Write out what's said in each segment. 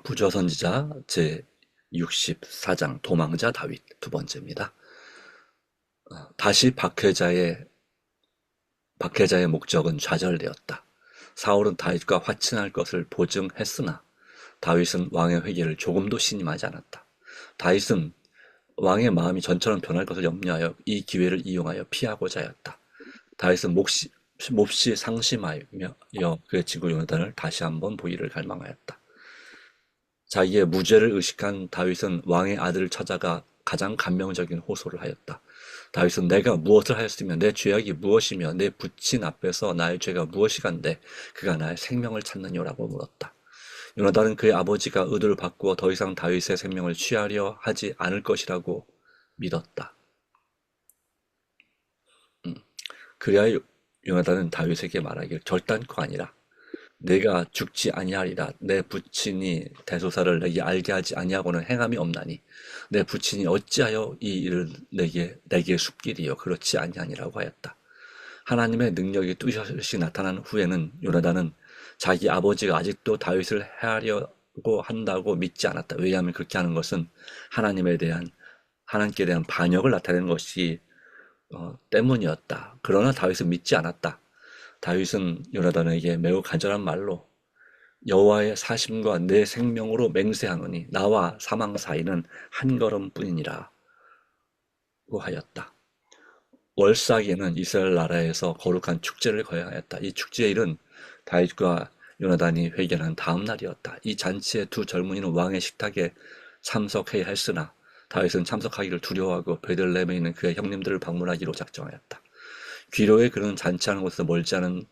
부조선지자 제 64장 도망자 다윗 두 번째입니다. 다시 박해자의 목적은 좌절되었다. 사울은 다윗과 화친할 것을 보증했으나 다윗은 왕의 회개를 조금도 신임하지 않았다. 다윗은 왕의 마음이 전처럼 변할 것을 염려하여 이 기회를 이용하여 피하고자 하였다. 다윗은 몹시 상심하여 그의 친구 요나단을 다시 한번 보기를 갈망하였다. 자기의 무죄를 의식한 다윗은 왕의 아들을 찾아가 가장 감명적인 호소를 하였다. 다윗은 내가 무엇을 하였으며 내 죄악이 무엇이며 내 부친 앞에서 나의 죄가 무엇이간데 그가 나의 생명을 찾느냐라고 물었다. 요나단은 그의 아버지가 의도를 바꾸어 더 이상 다윗의 생명을 취하려 하지 않을 것이라고 믿었다. 그리하여 요나단은 다윗에게 말하길 절단코 아니라 내가 죽지 아니하리라. 내 부친이 대소사를 내게 알게 하지 아니하고는 행함이 없나니 내 부친이 어찌하여 이 일을 내게 숨기리요 그렇지 아니하니라고 하였다. 하나님의 능력이 뚜렷이 나타난 후에는 요나단은 자기 아버지가 아직도 다윗을 해하려고 한다고 믿지 않았다. 왜냐하면 그렇게 하는 것은 하나님께 대한 반역을 나타내는 것이 때문이었다. 그러나 다윗은 믿지 않았다. 다윗은 요나단에게 매우 간절한 말로 여호와의 사심과 내 생명으로 맹세하노니 나와 사망 사이는 한 걸음뿐이니라고 하였다. 월삭에는 이스라엘 나라에서 거룩한 축제를 거행하였다. 이 축제일은 다윗과 요나단이 회견한 다음 날이었다. 이 잔치의 두 젊은이는 왕의 식탁에 참석해야 했으나 다윗은 참석하기를 두려워하고 베들레헴에 있는 그의 형님들을 방문하기로 작정하였다. 귀로에 그는 잔치하는 곳에서 멀지 않은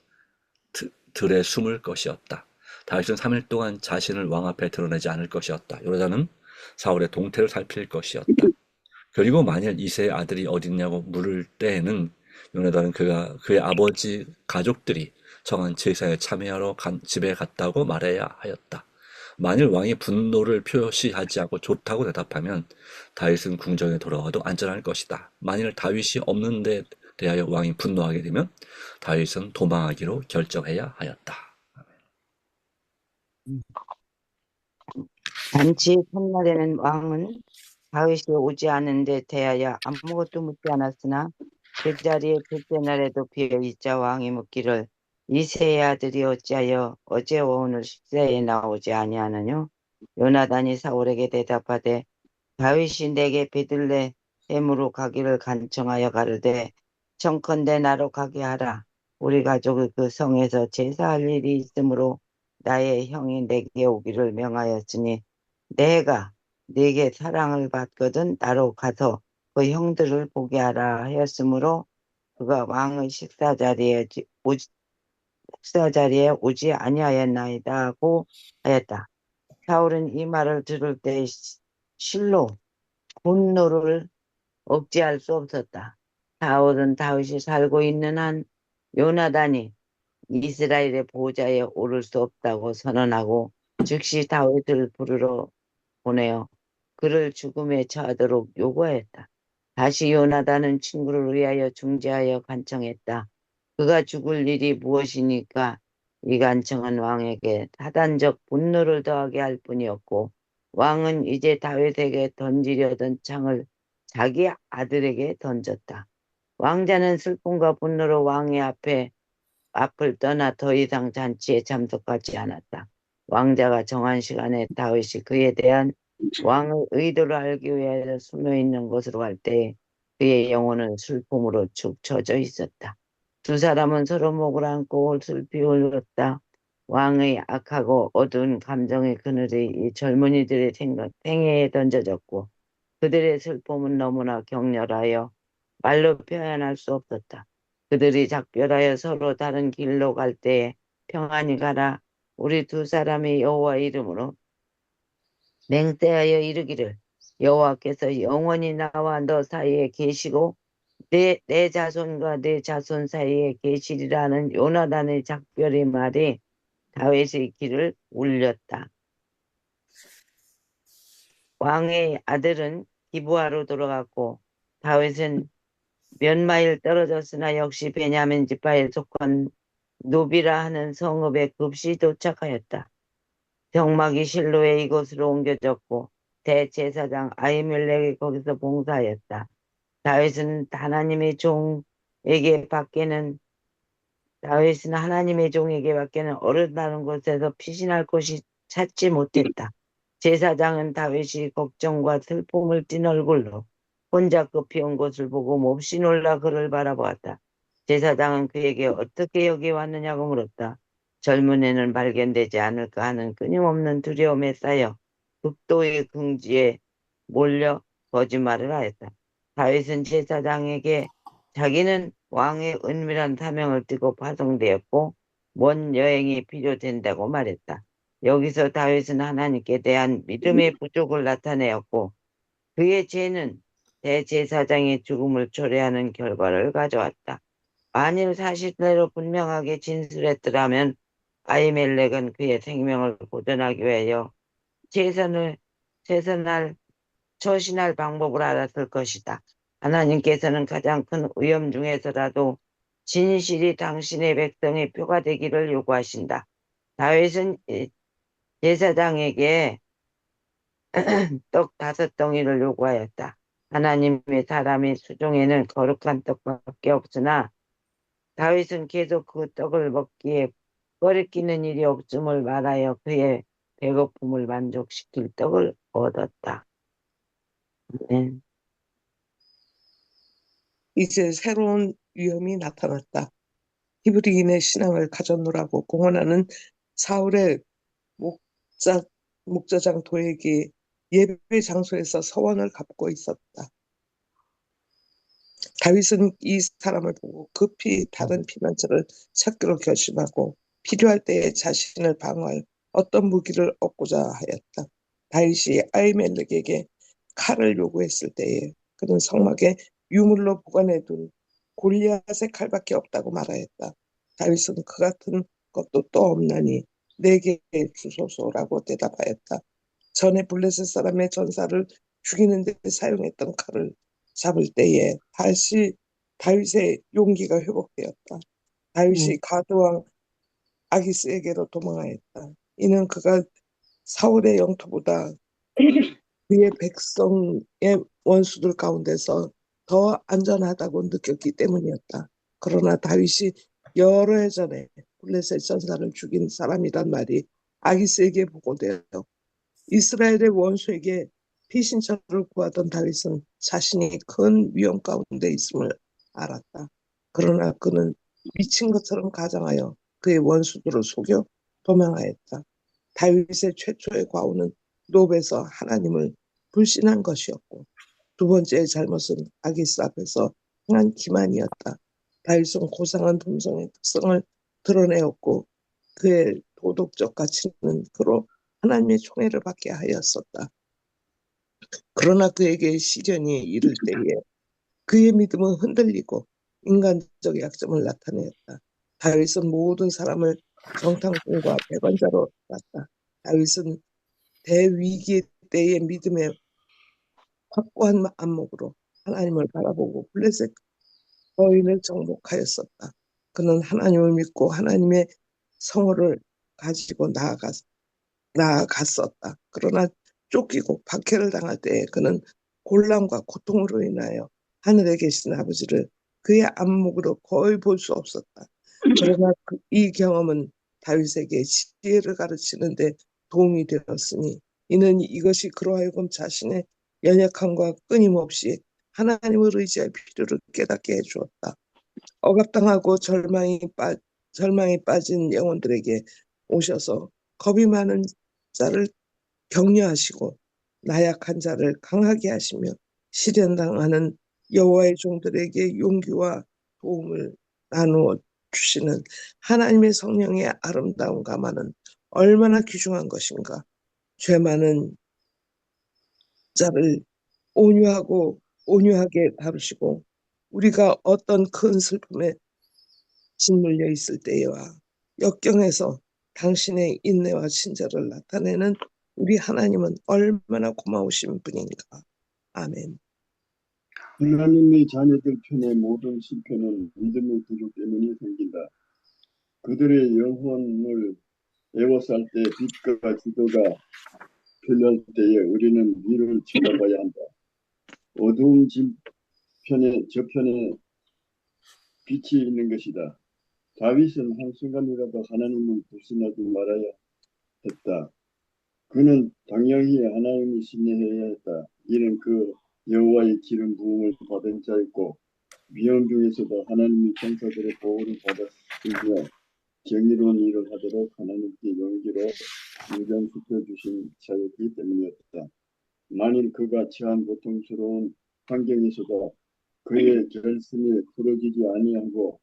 들에 숨을 것이었다. 다윗은 3일 동안 자신을 왕 앞에 드러내지 않을 것이었다. 요나단은 사울의 동태를 살필 것이었다. 그리고 만일 이새의 아들이 어딨냐고 물을 때에는 요나단은 그의 아버지 가족들이 정한 제사에 참여하러 집에 갔다고 말해야 하였다. 만일 왕이 분노를 표시하지 않고 좋다고 대답하면 다윗은 궁정에 돌아와도 안전할 것이다. 만일 다윗이 없는 데 대하여 왕이 분노하게 되면 다윗은 도망하기로 결정해야 하였다. 잔치 첫날에는 왕은 다윗이 오지 않은 데 대하여 아무것도 묻지 않았으나 그 자리에 둘째 날에도 비어있자 왕이 묻기를 이새의 아들이 어찌하여 어제와 오늘 식사에 나오지 아니하느뇨? 요나단이 사울에게 대답하되 다윗이 내게 베들레헴으로 가기를 간청하여 가르되 청컨대 나로 가게 하라. 우리 가족이 그 성에서 제사할 일이 있으므로 나의 형이 내게 오기를 명하였으니 내가 네게 사랑을 받거든 나로 가서 그 형들을 보게 하라 하였으므로 그가 왕의 식사 자리에 오지 아니하였나이다 하고 하였다. 사울은 이 말을 들을 때 실로 분노를 억제할 수 없었다. 사울은 다윗이 살고 있는 한 요나단이 이스라엘의 보좌에 오를 수 없다고 선언하고 즉시 다윗을 부르러 보내어 그를 죽음에 처하도록 요구하였다. 다시 요나단은 친구를 위하여 중재하여 간청했다. 그가 죽을 일이 무엇이니까 이 간청은 왕에게 타단적 분노를 더하게 할 뿐이었고 왕은 이제 다윗에게 던지려던 창을 자기 아들에게 던졌다. 왕자는 슬픔과 분노로 왕의 앞을 떠나 더 이상 잔치에 참석하지 않았다. 왕자가 정한 시간에 다윗이 그에 대한 왕의 의도를 알기 위하여 숨어 있는 곳으로 갈 때 그의 영혼은 슬픔으로 축 처져 있었다. 두 사람은 서로 목을 안고 슬피 울었다. 왕의 악하고 어두운 감정의 그늘이 이 젊은이들의 생애에 던져졌고 그들의 슬픔은 너무나 격렬하여 말로 표현할 수 없었다. 그들이 작별하여 서로 다른 길로 갈 때에 평안히 가라. 우리 두 사람이 여호와 이름으로 맹세하여 이르기를 여호와께서 영원히 나와 너 사이에 계시고 내 자손과 내 자손 사이에 계시리라는 요나단의 작별의 말이 다윗의 귀를 울렸다. 왕의 아들은 기브아로 돌아갔고 다윗은 몇 마일 떨어졌으나 역시 베냐민 지파에 속한 노비라 하는 성읍에 급시 도착하였다. 병막이 실로에 이곳으로 옮겨졌고 대제사장 아히멜렉이 거기서 봉사하였다. 다윗은 하나님의 종에게 밖에는 다윗은 하나님의 종에게 밖에는 어른다는 곳에서 피신할 곳이 찾지 못했다. 제사장은 다윗이 걱정과 슬픔을 띤 얼굴로 혼자 급히 온 것을 보고 몹시 놀라 그를 바라보았다. 제사장은 그에게 어떻게 여기 왔느냐고 물었다. 젊은 애는 발견되지 않을까 하는 끊임없는 두려움에 쌓여 극도의 궁지에 몰려 거짓말을 하였다. 다윗은 제사장에게 자기는 왕의 은밀한 사명을 띠고 파송되었고 먼 여행이 필요된다고 말했다. 여기서 다윗은 하나님께 대한 믿음의 부족을 나타내었고 그의 죄는 대제사장의 죽음을 초래하는 결과를 가져왔다. 만일 사실대로 분명하게 진술했더라면 아히멜렉은 그의 생명을 보존하기 위하여 최선을 최선할 처신할 방법을 알았을 것이다. 하나님께서는 가장 큰 위험 중에서라도 진실이 당신의 백성의 표가 되기를 요구하신다. 다윗은 제사장에게 떡 5덩이를 요구하였다. 하나님의 사람의 수종에는 거룩한 떡밖에 없으나 다윗은 계속 그 떡을 먹기에 꺼리끼는 일이 없음을 말하여 그의 배고픔을 만족시킬 떡을 얻었다. 네. 이제 새로운 위험이 나타났다. 히브리인의 신앙을 가졌노라고 공언하는 사울의 목자, 목자장 도액이 예배 장소에서 서원을 갚고 있었다. 다윗은 이 사람을 보고 급히 다른 피난처를 찾기로 결심하고 필요할 때에 자신을 방어할 어떤 무기를 얻고자 하였다. 다윗이 아히멜렉에게 칼을 요구했을 때에 그는 성막에 유물로 보관해둔 골리앗의 칼밖에 없다고 말하였다. 다윗은 그 같은 것도 또 없나니 내게 주소서라고 대답하였다. 전에 블레셋 사람의 전사를 죽이는 데 사용했던 칼을 잡을 때에 다시 다윗의 용기가 회복되었다. 다윗이 가드왕 아기스에게로 도망하였다. 이는 그가 사울의 영토보다 그의 백성의 원수들 가운데서 더 안전하다고 느꼈기 때문이었다. 그러나 다윗이 여러 해 전에 블레셋 전사를 죽인 사람이란 말이 아기스에게 보고되어 이스라엘의 원수에게 피신처를 구하던 다윗은 자신이 큰 위험 가운데 있음을 알았다. 그러나 그는 미친 것처럼 가장하여 그의 원수들을 속여 도망하였다. 다윗의 최초의 과오는 노베에서 하나님을 불신한 것이었고 두 번째의 잘못은 아기스 앞에서 행한 기만이었다. 다윗은 고상한 품성의 특성을 드러내었고 그의 도덕적 가치는 그로 하나님의 총애를 받게 하였었다. 그러나 그에게 시련이 이를 때에 그의 믿음은 흔들리고 인간적 약점을 나타내었다. 다윗은 모든 사람을 정탐꾼과 배반자로 봤다. 다윗은 대위기 때의 믿음의 확고한 안목으로 하나님을 바라보고 블레셋 거인을 정복하였었다. 그는 하나님을 믿고 하나님의 성호를 가지고 나아갔었다. 그러나 쫓기고 박해를 당할 때에 그는 곤란과 고통으로 인하여 하늘에 계신 아버지를 그의 안목으로 거의 볼 수 없었다. 그러나 이 경험은 다윗에게 지혜를 가르치는 데 도움이 되었으니 이는 이것이 그로 하여금 자신의 연약함과 끊임없이 하나님을 의지할 필요를 깨닫게 해주었다. 억압당하고 절망에 빠진 영혼들에게 오셔서 겁이 많은 자를 격려하시고 나약한 자를 강하게 하시며 시련당하는 여호와의 종들에게 용기와 도움을 나누어 주시는 하나님의 성령의 아름다운 가마는 얼마나 귀중한 것인가. 죄 많은 자를 온유하게 다루시고 우리가 어떤 큰 슬픔에 짓눌려 있을 때와 역경에서 당신의 인내와 친절을 나타내는 우리 하나님은 얼마나 고마우신 분인가. 아멘. 하나님의 자녀들 편의 모든 실패는 믿음의 부족 때문에 생긴다. 그들의 영혼을 애워쌀 때 빛과 지도가 필요할 때에 우리는 위를 쳐다봐야 한다. 어두운 저편에 빛이 있는 것이다. 다윗은 한순간이라도 하나님을 불신하지 말아야 했다. 그는 당연히 하나님을 신뢰해야 했다. 이는 그 여호와의 기름 부음을 받은 자였고 위험 중에서도 하나님의 천사들의 보호를 받았으며 정의로운 일을 하도록 하나님께 용기로 인정시켜 주신 자였기 때문이었다. 만일 그가 처한 고통스러운 환경에서도 그의 결심이 풀어지지 아니하고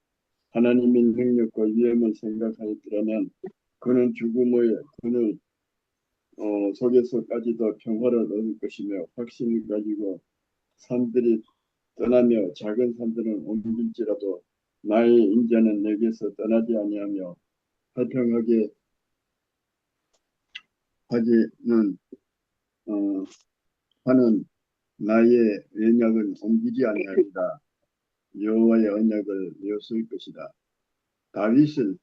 하나님의 능력과 위엄을 생각하였더라면 그는 죽음의 그늘 속에서까지도 평화를 얻을 것이며 확신을 가지고 산들이 떠나며 작은 산들은 옮길지라도 나의 인자는 내게서 떠나지 아니하며 화평하게 하지는 하는 나의 언약은 옮기지 아니하리라. 여호와의 언약을 이었을 것이다. 다윗은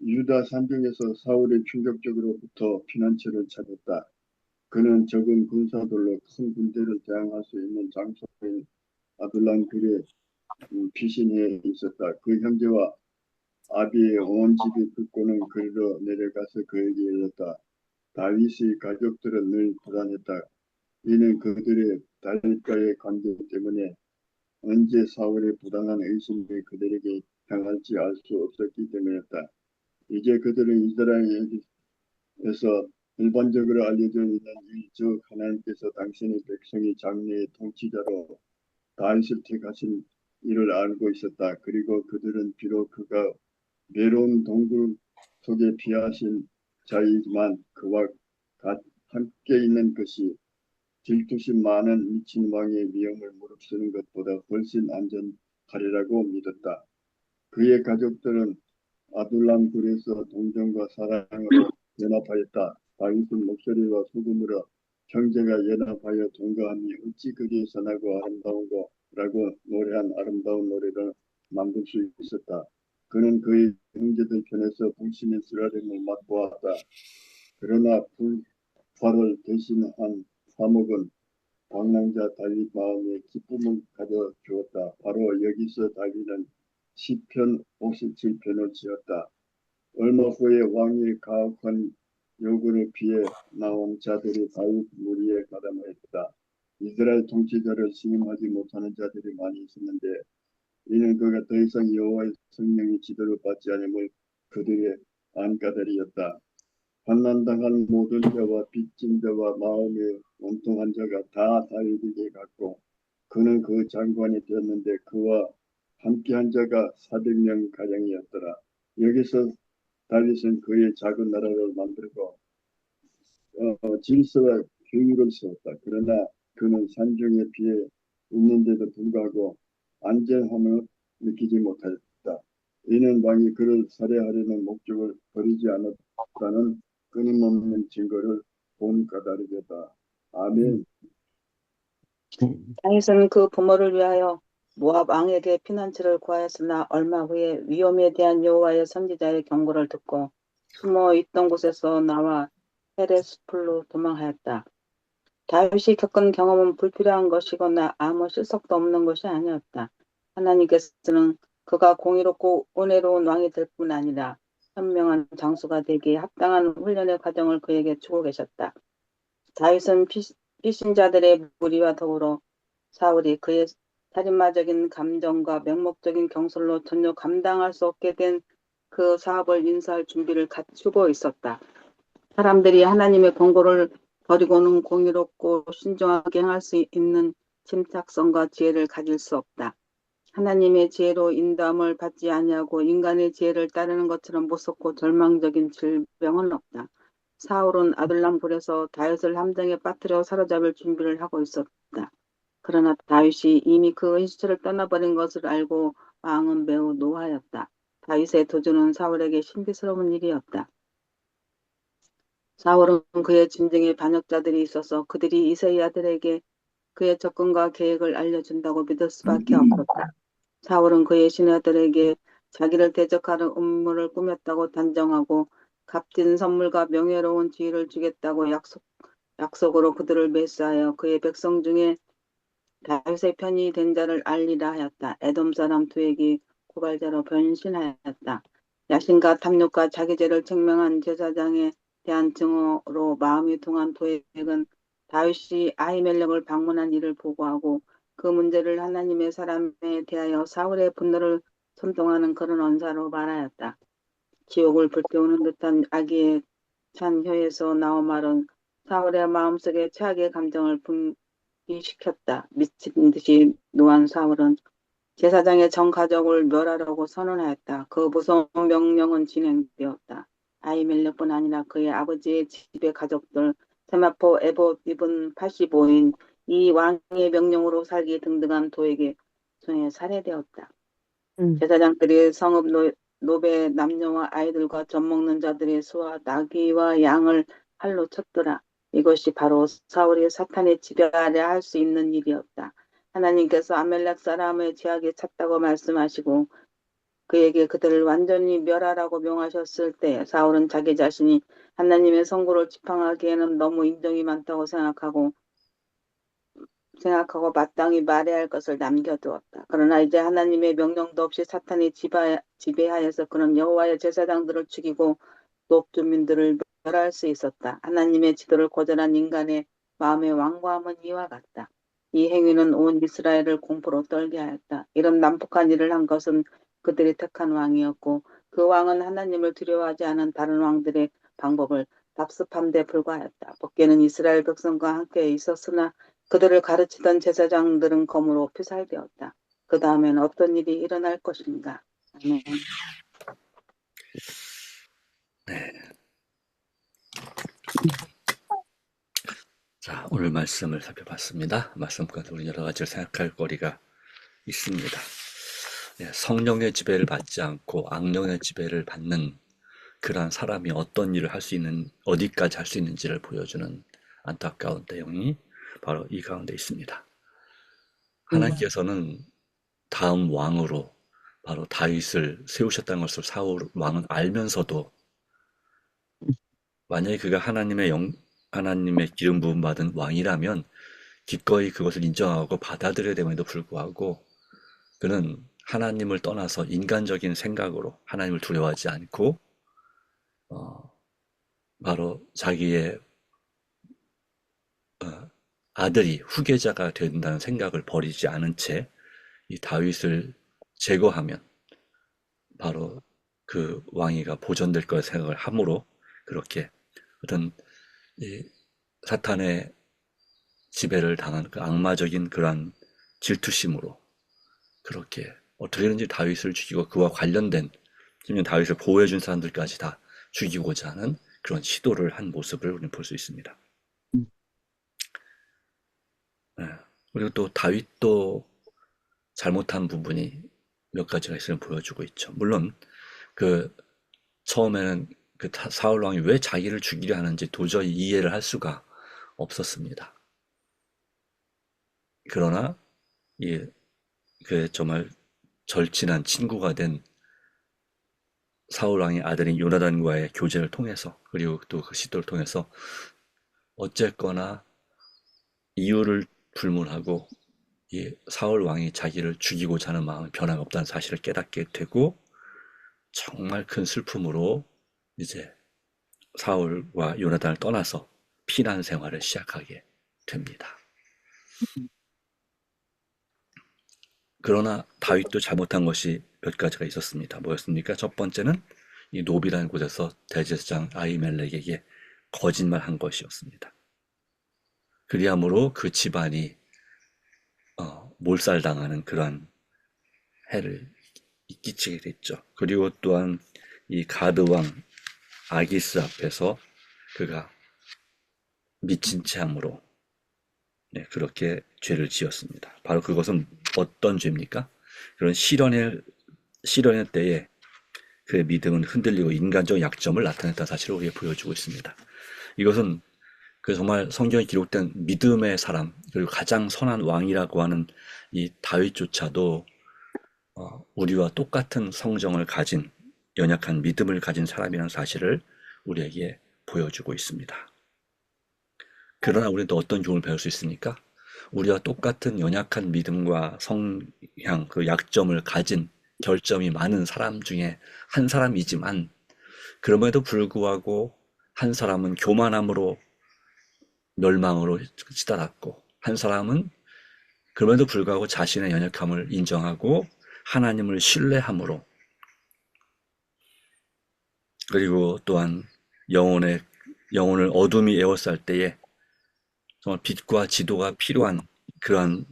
유다 산중에서 사울의 충격적으로부터 피난처를 찾았다. 그는 적은 군사들로 큰 군대를 대항할 수 있는 장소인 아둘람 굴에 피신해 있었다. 그 형제와 아비의 온 집이 듣고는 그리로 내려가서 그에게 이르렀다. 다윗의 가족들은 늘 불안했다. 이는 그들의 다윗과의 관계 때문에 언제 사울의 부당한 의심이 그들에게 향할지 알 수 없었기 때문이었다. 이제 그들은 이스라엘에서 일반적으로 알려져 있는 일, 즉 하나님께서 당신의 백성의 장래의 통치자로 다윗을 택하신 일을 알고 있었다. 그리고 그들은 비록 그가 외로운 동굴 속에 피하신 자이지만 그와 함께 있는 것이 질투심 많은 미친 왕의 위험을 무릅쓰는 것보다 훨씬 안전하리라고 믿었다. 그의 가족들은 아둘람 굴에서 동정과 사랑으로 연합하였다. 다윗은 목소리와 소금으로 형제가 연합하여 동거함이 어찌 그리 선하고 아름다운고라고 노래한 아름다운 노래를 만들 수 있었다. 그는 그의 형제들 편에서 불신의 쓰라림을 맛보았다. 그러나 불화를 대신한 화목은 방랑자 다윗 마음에 기쁨을 가져주었다. 바로 여기서 다윗은 시편 57편을 지었다. 얼마 후에 왕의 가혹한 요구를 피해 나온 자들이 다윗 무리에 가담하였다. 이스라엘 통치자를 신임하지 못하는 자들이 많이 있었는데 이는 그가 더 이상 여호와의 성령의 지도를 받지 않음을 그들의 안가들이었다. 환난당한 모든 자와 빚진 자와 마음에 원통한 자가 다 다윗에게 갔고 그는 그 장관이 되었는데 그와 함께한 자가 400명 가량이었더라. 여기서 다윗은 그의 작은 나라를 만들고 질서와 규율을 세웠다. 그러나 그는 산중에 피해 있는데도 불구하고 안전함을 느끼지 못했다. 이는 왕이 그를 살해하려는 목적을 버리지 않았다는 끊임없는 증거를 본 까닭이다. 아멘. 다윗은 그 부모를 위하여 모압 왕에게 피난처를 구하였으나 얼마 후에 위험에 대한 여호와의 선지자의 경고를 듣고 숨어 있던 곳에서 나와 헤레스풀로 도망하였다. 다윗이 겪은 경험은 불필요한 것이거나 아무 실속도 없는 것이 아니었다. 하나님께서는 그가 공의롭고 은혜로운 왕이 될 뿐 아니라 현명한 장수가 되기에 합당한 훈련의 과정을 그에게 주고 계셨다. 다윗은 피신자들의 무리와 더불어 사울이 그의 살인마적인 감정과 맹목적인 경솔로 전혀 감당할 수 없게 된 그 사업을 인사할 준비를 갖추고 있었다. 사람들이 하나님의 권고를 버리고는 공의롭고 신중하게 행할 수 있는 침착성과 지혜를 가질 수 없다. 하나님의 지혜로 인도함을 받지 아니하고 인간의 지혜를 따르는 것처럼 무섭고 절망적인 질병은 없다. 사울은 아둘람 굴에서 다윗을 함정에 빠뜨려 사로잡을 준비를 하고 있었다. 그러나 다윗이 이미 그 은시처를 떠나버린 것을 알고 왕은 매우 노하였다. 다윗의 도주는 사울에게 신비스러운 일이었다. 사울은 그의 진정에 반역자들이 있어서 그들이 이새의 아들에게 그의 접근과 계획을 알려준다고 믿을 수밖에 없었다. 사울은 그의 신하들에게 자기를 대적하는 음모를 꾸몄다고 단정하고 값진 선물과 명예로운 지위를 주겠다고 약속으로 그들을 메시하여 그의 백성 중에 다윗의 편이 된 자를 알리라 하였다. 에돔 사람 도액이 고발자로 변신하였다. 야심과 탐욕과 자기 죄를 증명한 제사장에 대한 증오로 마음이 동한 도액은 다윗이 아히멜렉을 방문한 일을 보고하고 그 문제를 하나님의 사람에 대하여 사울의 분노를 선동하는 그런 언사로 말하였다. 지옥을 불태우는 듯한 악의에 찬 혀에서 나온 말은 사울의 마음속에 최악의 감정을 분기시켰다. 미친 듯이 노한 사울은 제사장의 전 가족을 멸하라고 선언하였다. 그 무서운 명령은 진행되었다. 아히멜렉뿐 아니라 그의 아버지의 집의 가족들, 세마포 에봇 입은 85인 이 왕의 명령으로 살기 등등한 도에게 손에 살해되었다. 제사장들이 성읍 노베 남녀와 아이들과 젖먹는 자들의 소와 나귀와 양을 칼로 쳤더라. 이것이 바로 사울이 사탄의 지배하려 할 수 있는 일이었다. 하나님께서 아멜렉 사람의 죄악이 찼다고 말씀하시고 그에게 그들을 완전히 멸하라고 명하셨을 때 사울은 자기 자신이 하나님의 선고를 지팡하기에는 너무 인정이 많다고 생각하고 마땅히 말해야 할 것을 남겨두었다. 그러나 이제 하나님의 명령도 없이 사탄이 지배하여서 그는 여호와의 제사장들을 죽이고 녹주민들을 멸할 수 있었다. 하나님의 지도를 거절한 인간의 마음의 완고함은 이와 같다. 이 행위는 온 이스라엘을 공포로 떨게 하였다. 이런 난폭한 일을 한 것은 그들이 택한 왕이었고 그 왕은 하나님을 두려워하지 않은 다른 왕들의 방법을 답습한 데 불과하였다. 법궤는 이스라엘 백성과 함께 있었으나 그들을 가르치던 제사장들은 검으로 피살되었다. 그 다음엔 어떤 일이 일어날 것인가. 아멘. 네. 자, 오늘 말씀을 살펴봤습니다. 말씀 가운데 우리 여러 가지를 생각할 거리가 있습니다. 네, 성령의 지배를 받지 않고 악령의 지배를 받는 그러한 사람이 어떤 일을 할 수 있는, 어디까지 할 수 있는지를 보여주는 안타까운 내용이 바로 이 가운데 있습니다. 하나님께서는 다음 왕으로 바로 다윗을 세우셨다는 것을 사울 왕은 알면서도 만약에 그가 하나님의 기름 부음 받은 왕이라면 기꺼이 그것을 인정하고 받아들여야 됨에도 불구하고 그는 하나님을 떠나서 인간적인 생각으로 하나님을 두려워하지 않고 바로 자기의 아들이 후계자가 된다는 생각을 버리지 않은 채 이 다윗을 제거하면 바로 그 왕위가 보존될 걸 생각을 함으로 그렇게 어떤 이 사탄의 지배를 당한 그 악마적인 그러한 질투심으로 그렇게 어떻게든지 다윗을 죽이고 그와 관련된 심지어 다윗을 보호해준 사람들까지 다 죽이고자 하는 그런 시도를 한 모습을 우리는 볼 수 있습니다. 네. 그리고 또 다윗도 잘못한 부분이 몇 가지가 있으면 보여주고 있죠. 물론 그 처음에는 그 사울 왕이 왜 자기를 죽이려 하는지 도저히 이해를 할 수가 없었습니다. 그러나 그 정말 절친한 친구가 된 사울 왕의 아들인 요나단과의 교제를 통해서 그리고 또 그 시도를 통해서 어쨌거나 이유를 불문하고 이 사울 왕이 자기를 죽이고자 하는 마음이 변함없다는 사실을 깨닫게 되고 정말 큰 슬픔으로 이제 사울과 요나단을 떠나서 피난 생활을 시작하게 됩니다. 그러나 다윗도 잘못한 것이 몇 가지가 있었습니다. 뭐였습니까? 첫 번째는 이 노비라는 곳에서 대제사장 아히멜렉에게 거짓말한 것이었습니다. 그리함으로 그 집안이 몰살당하는 그러한 해를 끼치게 됐죠. 그리고 또한 이 가드왕 아기스 앞에서 그가 미친 채 함으로 그렇게 죄를 지었습니다. 바로 그것은 어떤 죄입니까? 그런 시련의 때에 그의 믿음은 흔들리고 인간적 약점을 나타냈다는 사실을 우리에게 보여주고 있습니다. 이것은 그 정말 성경에 기록된 믿음의 사람 그리고 가장 선한 왕이라고 하는 이 다윗조차도 우리와 똑같은 성정을 가진 연약한 믿음을 가진 사람이라는 사실을 우리에게 보여주고 있습니다. 그러나 우리는 또 어떤 교훈을 배울 수 있습니까? 우리와 똑같은 연약한 믿음과 성향, 그 약점을 가진 결점이 많은 사람 중에 한 사람이지만, 그럼에도 불구하고 한 사람은 교만함으로 멸망으로 치달았고, 한 사람은 그럼에도 불구하고 자신의 연약함을 인정하고 하나님을 신뢰함으로, 그리고 또한 영혼을 어둠이 에워쌀 때에 정말 빛과 지도가 필요한 그러한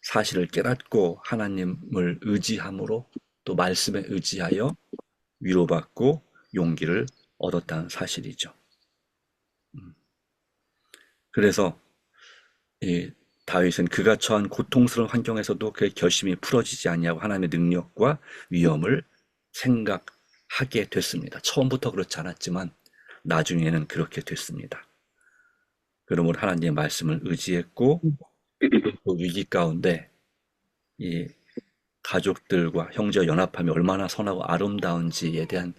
사실을 깨닫고 하나님을 의지함으로, 또 말씀에 의지하여 위로받고 용기를 얻었다는 사실이죠. 그래서 이 다윗은 그가 처한 고통스러운 환경에서도 그의 결심이 풀어지지 아니하고 하나님의 능력과 위엄을 생각하게 됐습니다. 처음부터 그렇지 않았지만 나중에는 그렇게 됐습니다. 그러므로 하나님의 말씀을 의지했고, 그 위기 가운데 이 가족들과 형제와 연합함이 얼마나 선하고 아름다운지에 대한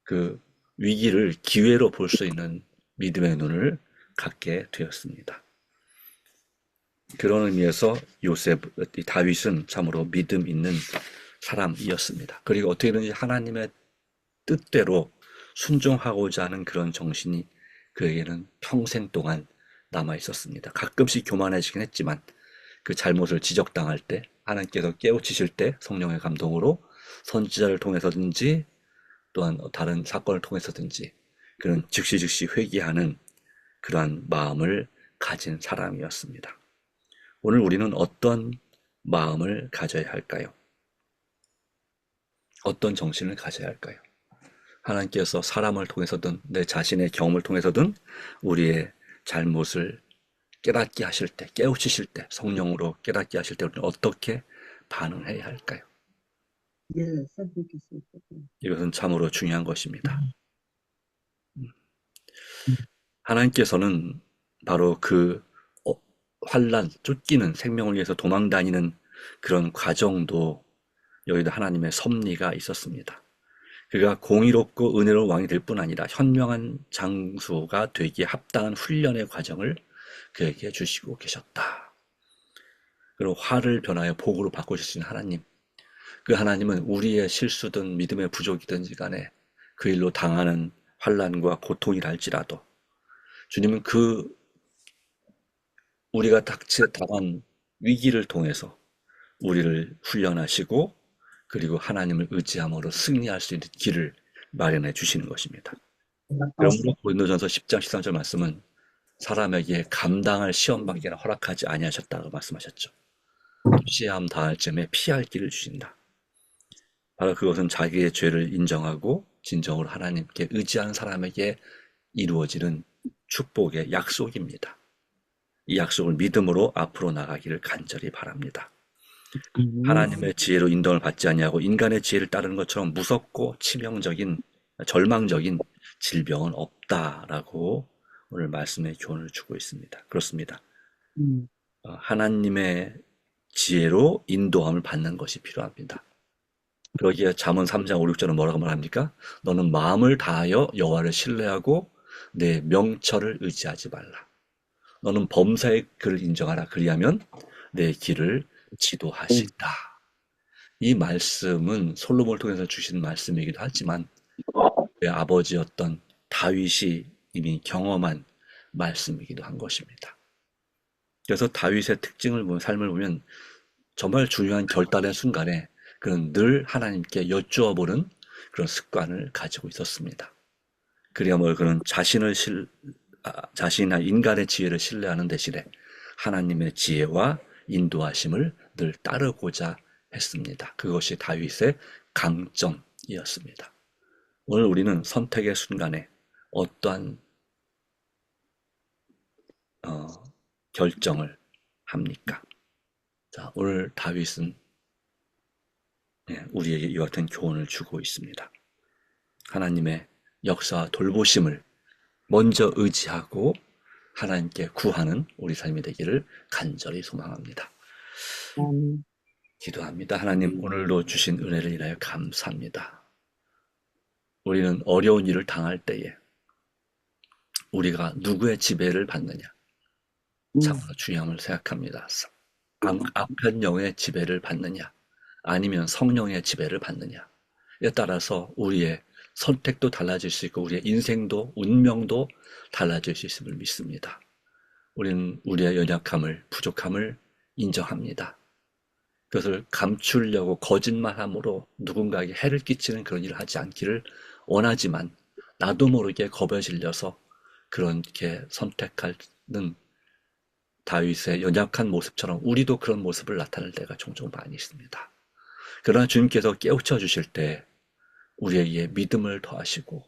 그 위기를 기회로 볼 수 있는 믿음의 눈을 갖게 되었습니다. 그런 의미에서 다윗은 참으로 믿음 있는 사람이었습니다. 그리고 어떻게든지 하나님의 뜻대로 순종하고자 하는 그런 정신이 그에게는 평생 동안 남아 있었습니다. 가끔씩 교만해지긴 했지만 그 잘못을 지적당할 때, 하나님께서 깨우치실 때 성령의 감동으로 선지자를 통해서든지 또한 다른 사건을 통해서든지 그런 즉시 회개하는 그러한 마음을 가진 사람이었습니다. 오늘 우리는 어떤 마음을 가져야 할까요? 어떤 정신을 가져야 할까요? 하나님께서 사람을 통해서든 내 자신의 경험을 통해서든 우리의 잘못을 깨닫게 하실 때, 깨우치실 때, 성령으로 깨닫게 하실 때 우리는 어떻게 반응해야 할까요? 이것은 참으로 중요한 것입니다. 하나님께서는 바로 그 환난, 쫓기는, 생명을 위해서 도망다니는 그런 과정도 여기도 하나님의 섭리가 있었습니다. 그가 공의롭고 은혜로운 왕이 될 뿐 아니라 현명한 장수가 되기에 합당한 훈련의 과정을 그에게 주시고 계셨다. 그리고 화를 변하여 복으로 바꾸시는 하나님, 그 하나님은 우리의 실수든 믿음의 부족이든지 간에 그 일로 당하는 환난과 고통이라 할지라도 주님은 그 우리가 당한 위기를 통해서 우리를 훈련하시고, 그리고 하나님을 의지함으로 승리할 수 있는 길을 마련해 주시는 것입니다. 그러므로 고린도전서 10장 13절 말씀은 사람에게 감당할 시험밖에나 허락하지 아니하셨다고 말씀하셨죠. 시험 당할 쯤에 피할 길을 주신다. 바로 그것은 자기의 죄를 인정하고 진정으로 하나님께 의지하는 사람에게 이루어지는 축복의 약속입니다. 이 약속을 믿음으로 앞으로 나가기를 간절히 바랍니다. 하나님의 지혜로 인도를 받지 아니하고 인간의 지혜를 따르는 것처럼 무섭고 치명적인, 절망적인 질병은 없다라고 오늘 말씀의 교훈을 주고 있습니다. 그렇습니다. 하나님의 지혜로 인도함을 받는 것이 필요합니다. 그러기에 잠언 3장 5, 6절은 뭐라고 말합니까? 너는 마음을 다하여 여호와를 신뢰하고 내 명철을 의지하지 말라. 너는 범사의 그를 인정하라. 그리하면 내 길을 지도하신다. 이 말씀은 솔로몬을 통해서 주신 말씀이기도 하지만 그의 아버지였던 다윗이 이미 경험한 말씀이기도 한 것입니다. 그래서 다윗의 특징을 보면, 삶을 보면 정말 중요한 결단의 순간에 그는 늘 하나님께 여쭈어 보는 그런 습관을 가지고 있었습니다. 그리하여 그는 자신이나 인간의 지혜를 신뢰하는 대신에 하나님의 지혜와 인도하심을 늘 따르고자 했습니다. 그것이 다윗의 강점이었습니다. 오늘 우리는 선택의 순간에 어떠한 결정을 합니까? 자, 오늘 다윗은 우리에게 이와 같은 교훈을 주고 있습니다. 하나님의 역사와 돌보심을 먼저 의지하고 하나님께 구하는 우리 삶이 되기를 간절히 소망합니다. 기도합니다. 하나님, 오늘도 주신 은혜를 인하여 감사합니다. 우리는 어려운 일을 당할 때에 우리가 누구의 지배를 받느냐? 음, 참으로 중요함을 생각합니다. 악한 영의 지배를 받느냐? 아니면 성령의 지배를 받느냐에 따라서 우리의 선택도 달라질 수 있고 우리의 인생도 운명도 달라질 수 있음을 믿습니다. 우리는 우리의 연약함을, 부족함을 인정합니다. 그것을 감추려고 거짓말함으로 누군가에게 해를 끼치는 그런 일을 하지 않기를 원하지만 나도 모르게 겁에 질려서 그렇게 선택하는 다윗의 연약한 모습처럼 우리도 그런 모습을 나타낼 때가 종종 많이 있습니다. 그러나 주님께서 깨우쳐 주실 때 우리에게 믿음을 더하시고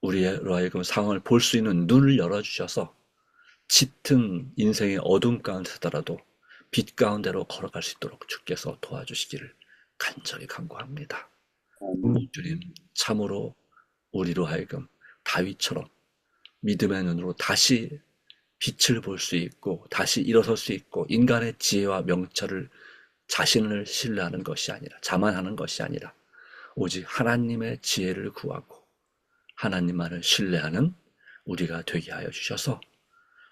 우리로 하여금 상황을 볼 수 있는 눈을 열어주셔서 짙은 인생의 어둠 가운데서더라도 빛 가운데로 걸어갈 수 있도록 주께서 도와주시기를 간절히 간구합니다. 주님, 참으로 우리로 하여금 다윗처럼 믿음의 눈으로 다시 빛을 볼 수 있고 다시 일어설 수 있고 인간의 지혜와 명철을 자신을 신뢰하는 것이 아니라 자만하는 것이 아니라 오직 하나님의 지혜를 구하고 하나님만을 신뢰하는 우리가 되게 하여 주셔서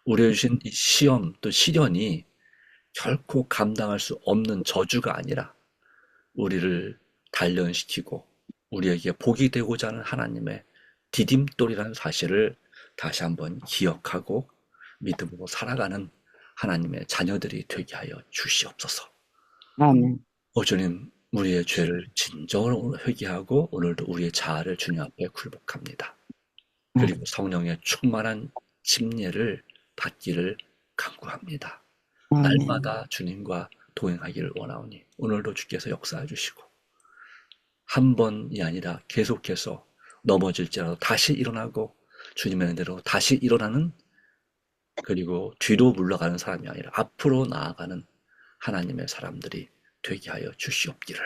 우리에게 주신 이 시험 또 시련이 결코 감당할 수 없는 저주가 아니라 우리를 단련시키고 우리에게 복이 되고자 하는 하나님의 디딤돌이라는 사실을 다시 한번 기억하고 믿음으로 살아가는 하나님의 자녀들이 되게 하여 주시옵소서. 아멘. 주님, 우리의 죄를 진정으로 회개하고 오늘도 우리의 자아를 주님 앞에 굴복합니다. 그리고 성령의 충만한 침례를 받기를 간구합니다. 아멘. 날마다 주님과 동행하기를 원하오니 오늘도 주께서 역사해 주시고 한 번이 아니라 계속해서 넘어질지라도 다시 일어나고 주님의 은혜로 다시 일어나는 그리고 뒤로 물러가는 사람이 아니라 앞으로 나아가는 하나님의 사람들이 되게 하여 주시옵기를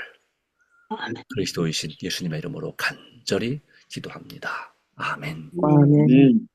아멘. 그리스도이신 예수님의 이름으로 간절히 기도합니다. 아멘. 아멘. 아멘.